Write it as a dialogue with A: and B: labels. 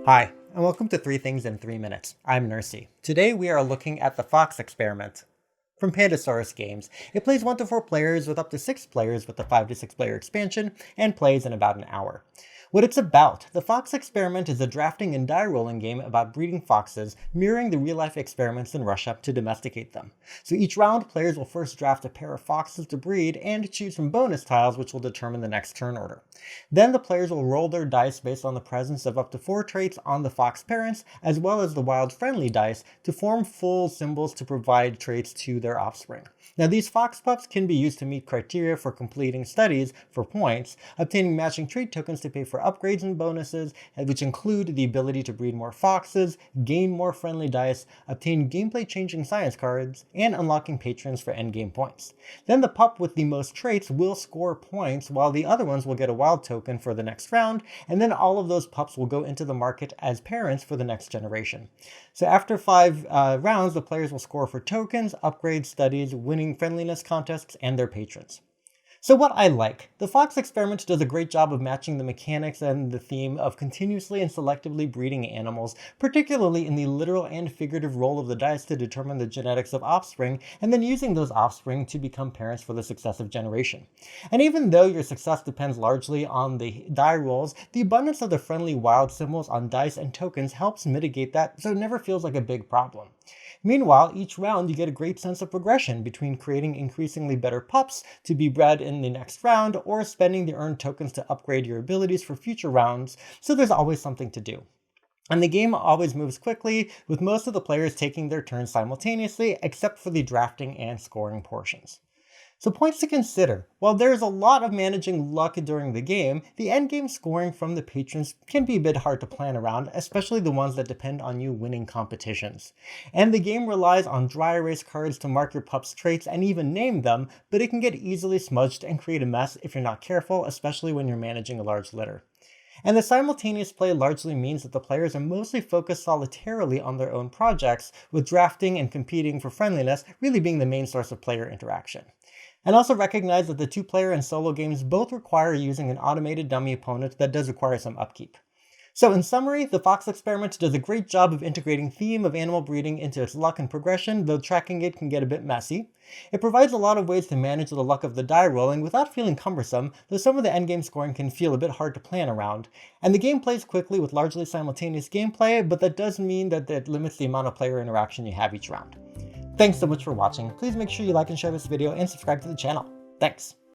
A: Hi, and welcome to 3 Things in 3 Minutes. I'm Nersi. Today we are looking at the Fox experiment. From Pandasaurus Games, it plays 1 to 4 players with up to 6 players with the 5 to 6 player expansion, and plays in about an hour. What it's about: the Fox experiment is a drafting and die rolling game about breeding foxes, mirroring the real-life experiments in Russia to domesticate them. So each round, players will first draft a pair of foxes to breed and choose from bonus tiles which will determine the next turn order. Then the players will roll their dice based on the presence of up to 4 traits on the fox parents, as well as the wild friendly dice, to form full symbols to provide traits to their offspring. Now these fox pups can be used to meet criteria for completing studies for points, obtaining matching trait tokens to pay for upgrades and bonuses, which include the ability to breed more foxes, gain more friendly dice, obtain gameplay changing science cards, and unlocking patrons for endgame points. Then the pup with the most traits will score points, while the other ones will get a wild token for the next round, and then all of those pups will go into the market as parents for the next generation. So after 5 rounds, the players will score for tokens, upgrades, studies, winning friendliness contests, and their patrons. So what I like: the Fox experiment does a great job of matching the mechanics and the theme of continuously and selectively breeding animals, particularly in the literal and figurative roll of the dice to determine the genetics of offspring, and then using those offspring to become parents for the successive generation. And even though your success depends largely on the die rolls, the abundance of the friendly wild symbols on dice and tokens helps mitigate that, so it never feels like a big problem. Meanwhile, each round you get a great sense of progression between creating increasingly better pups to be bred in the next round, or spending the earned tokens to upgrade your abilities for future rounds, so there's always something to do. And the game always moves quickly, with most of the players taking their turns simultaneously, except for the drafting and scoring portions. So points to consider: while there's a lot of managing luck during the game, the endgame scoring from the patrons can be a bit hard to plan around, especially the ones that depend on you winning competitions. And the game relies on dry erase cards to mark your pup's traits and even name them, but it can get easily smudged and create a mess if you're not careful, especially when you're managing a large litter. And the simultaneous play largely means that the players are mostly focused solitarily on their own projects, with drafting and competing for friendliness really being the main source of player interaction. And also recognize that the 2-player and solo games both require using an automated dummy opponent that does require some upkeep. So in summary, the Fox experiment does a great job of integrating theme of animal breeding into its luck and progression, though tracking it can get a bit messy. It provides a lot of ways to manage the luck of the die rolling without feeling cumbersome, though some of the endgame scoring can feel a bit hard to plan around. And the game plays quickly with largely simultaneous gameplay, but that does mean that it limits the amount of player interaction you have each round. Thanks so much for watching. Please make sure you like and share this video and subscribe to the channel. Thanks!